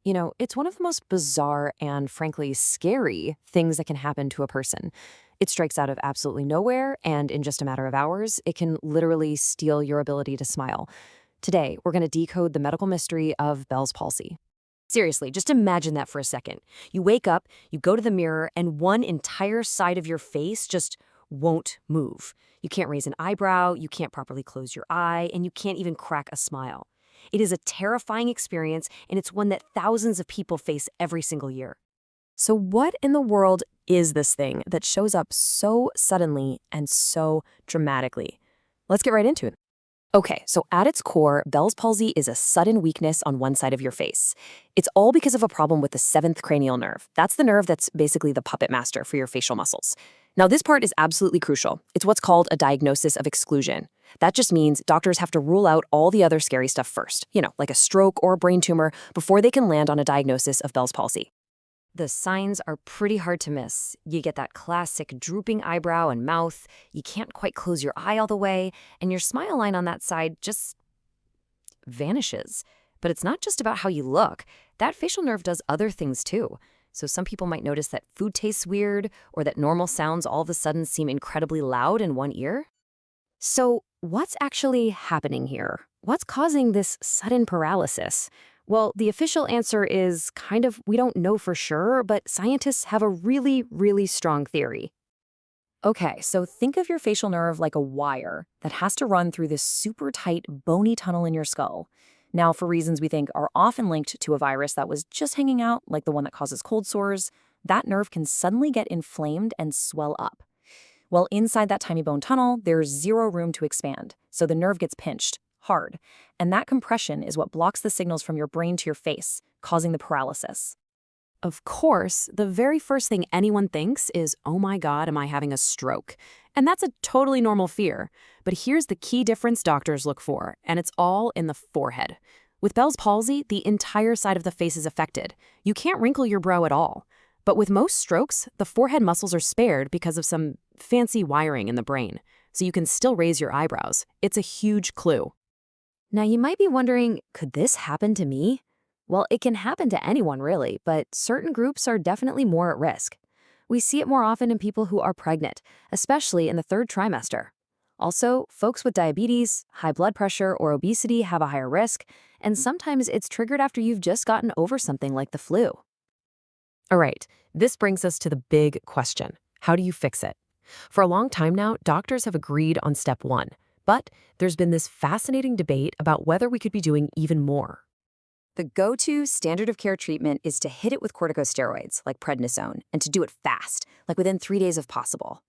It's one of the most bizarre and frankly scary things that can happen to a person. It strikes out of absolutely nowhere, and in just a matter of hours, it can literally steal your ability to smile. Today, we're going to decode the medical mystery of Bell's palsy. Seriously, just imagine that for a second. You wake up, you go to the mirror, and one entire side of your face just won't move. You can't raise an eyebrow, you can't properly close your eye, and you can't even crack a smile. It is a terrifying experience, and it's one that thousands of people face every single year. So, what in the world is this thing that shows up so suddenly and so dramatically? Let's get right into it. Okay, so at its core, Bell's palsy is a sudden weakness on one side of your face. It's all because of a problem with the seventh cranial nerve. That's the nerve that's basically the puppet master for your facial muscles. Now, this part is absolutely crucial. It's what's called a diagnosis of exclusion. That just means doctors have to rule out all the other scary stuff first, like a stroke or a brain tumor, before they can land on a diagnosis of Bell's palsy. The signs are pretty hard to miss. You get that classic drooping eyebrow and mouth, you can't quite close your eye all the way, and your smile line on that side just vanishes. But it's not just about how you look. That facial nerve does other things too. So some people might notice that food tastes weird, or that normal sounds all of a sudden seem incredibly loud in one ear. So what's actually happening here? What's causing this sudden paralysis? Well, the official answer is we don't know for sure, but scientists have a really, really strong theory. Okay, so think of your facial nerve like a wire that has to run through this super tight, bony tunnel in your skull. Now, for reasons we think are often linked to a virus that was just hanging out, like the one that causes cold sores, that nerve can suddenly get inflamed and swell up. Well, inside that tiny bone tunnel, there's zero room to expand, so the nerve gets pinched hard, and that compression is what blocks the signals from your brain to your face, causing the paralysis. Of course, the very first thing anyone thinks is, oh my God, am I having a stroke? And that's a totally normal fear. But here's the key difference doctors look for, and it's all in the forehead. With Bell's palsy, the entire side of the face is affected. You can't wrinkle your brow at all. But with most strokes, the forehead muscles are spared because of some fancy wiring in the brain, so you can still raise your eyebrows. It's a huge clue. Now, you might be wondering, could this happen to me? Well, it can happen to anyone, really, but certain groups are definitely more at risk. We see it more often in people who are pregnant, especially in the third trimester. Also, folks with diabetes, high blood pressure, or obesity have a higher risk, and sometimes it's triggered after you've just gotten over something like the flu. All right, this brings us to the big question. How do you fix it? For a long time now, doctors have agreed on step one. But there's been this fascinating debate about whether we could be doing even more. The go-to standard of care treatment is to hit it with corticosteroids, like prednisone, and to do it fast, like within 3 days if possible.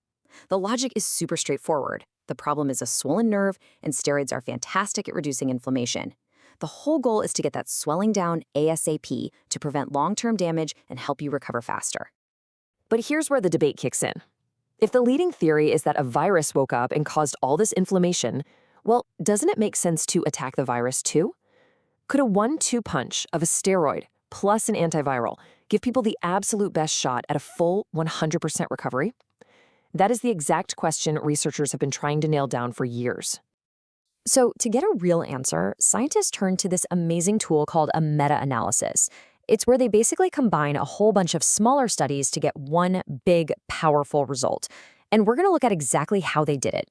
The logic is super straightforward. The problem is a swollen nerve, and steroids are fantastic at reducing inflammation. The whole goal is to get that swelling down ASAP to prevent long-term damage and help you recover faster. But here's where the debate kicks in. If the leading theory is that a virus woke up and caused all this inflammation, well, doesn't it make sense to attack the virus too? Could a 1-2 punch of a steroid plus an antiviral give people the absolute best shot at a full 100% recovery? That is the exact question researchers have been trying to nail down for years. So to get a real answer, scientists turn to this amazing tool called a meta-analysis. It's where they basically combine a whole bunch of smaller studies to get one big, powerful result. And we're going to look at exactly how they did it.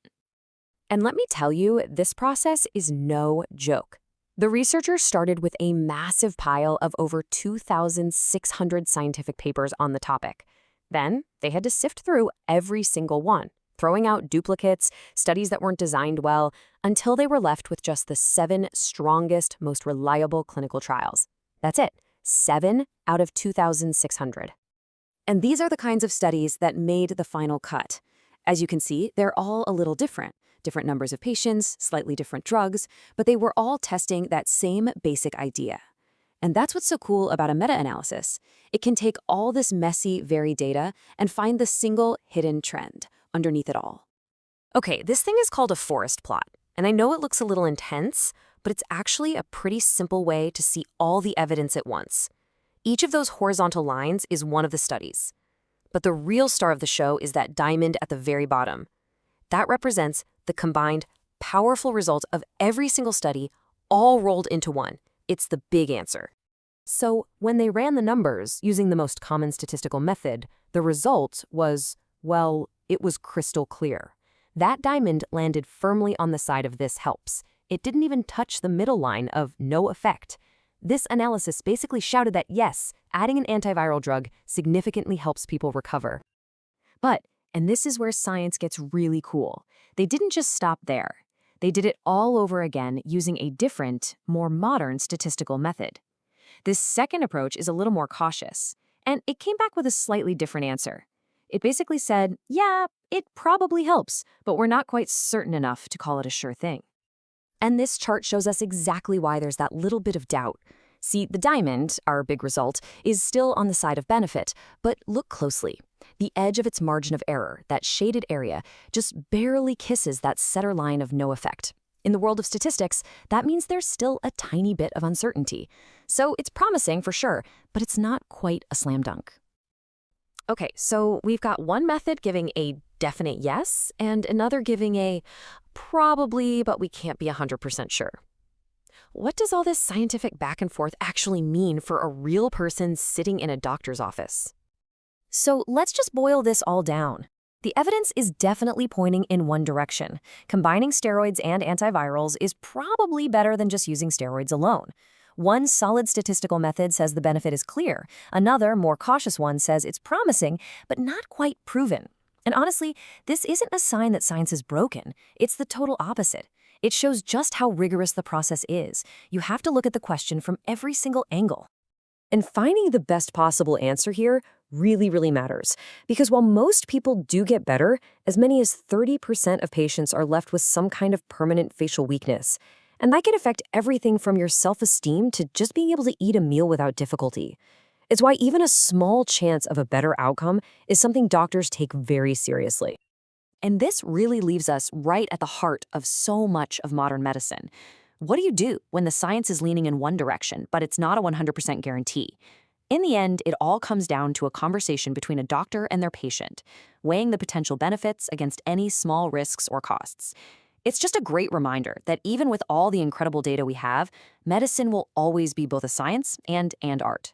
And let me tell you, this process is no joke. The researchers started with a massive pile of over 2,600 scientific papers on the topic. Then they had to sift through every single one, throwing out duplicates, studies that weren't designed well, until they were left with just the 7 strongest, most reliable clinical trials. That's it. 7 out of 2,600. And these are the kinds of studies that made the final cut. As you can see, they're all a little different. Different numbers of patients, slightly different drugs, but they were all testing that same basic idea. And that's what's so cool about a meta-analysis. It can take all this messy, varied data and find the single hidden trend underneath it all. Okay, this thing is called a forest plot. And I know it looks a little intense, but it's actually a pretty simple way to see all the evidence at once. Each of those horizontal lines is one of the studies. But the real star of the show is that diamond at the very bottom. That represents the combined, powerful result of every single study, all rolled into one. It's the big answer. So when they ran the numbers using the most common statistical method, the result was, well, it was crystal clear. That diamond landed firmly on the side of this helps. It didn't even touch the middle line of no effect. This analysis basically shouted that yes, adding an antiviral drug significantly helps people recover. But, and this is where science gets really cool, they didn't just stop there. They did it all over again using a different, more modern statistical method. This second approach is a little more cautious, and it came back with a slightly different answer. It basically said, yeah, it probably helps, but we're not quite certain enough to call it a sure thing. And this chart shows us exactly why there's that little bit of doubt. See, the diamond, our big result, is still on the side of benefit, but look closely. The edge of its margin of error, that shaded area, just barely kisses that center line of no effect. In the world of statistics, that means there's still a tiny bit of uncertainty. So it's promising for sure, but it's not quite a slam dunk. Okay, so we've got one method giving a definite yes, and another giving a probably, but we can't be 100% sure. What does all this scientific back and forth actually mean for a real person sitting in a doctor's office? So let's just boil this all down. The evidence is definitely pointing in one direction. Combining steroids and antivirals is probably better than just using steroids alone. One solid statistical method says the benefit is clear. Another, more cautious one, says it's promising, but not quite proven. And honestly, this isn't a sign that science is broken. It's the total opposite. It shows just how rigorous the process is. You have to look at the question from every single angle. And finding the best possible answer here really matters. Because while most people do get better, as many as 30% of patients are left with some kind of permanent facial weakness. And that can affect everything from your self-esteem to just being able to eat a meal without difficulty. It's why even a small chance of a better outcome is something doctors take very seriously. And this really leaves us right at the heart of so much of modern medicine. What do you do when the science is leaning in one direction, but it's not a 100% guarantee? In the end, it all comes down to a conversation between a doctor and their patient, weighing the potential benefits against any small risks or costs. It's just a great reminder that even with all the incredible data we have, medicine will always be both a science and art.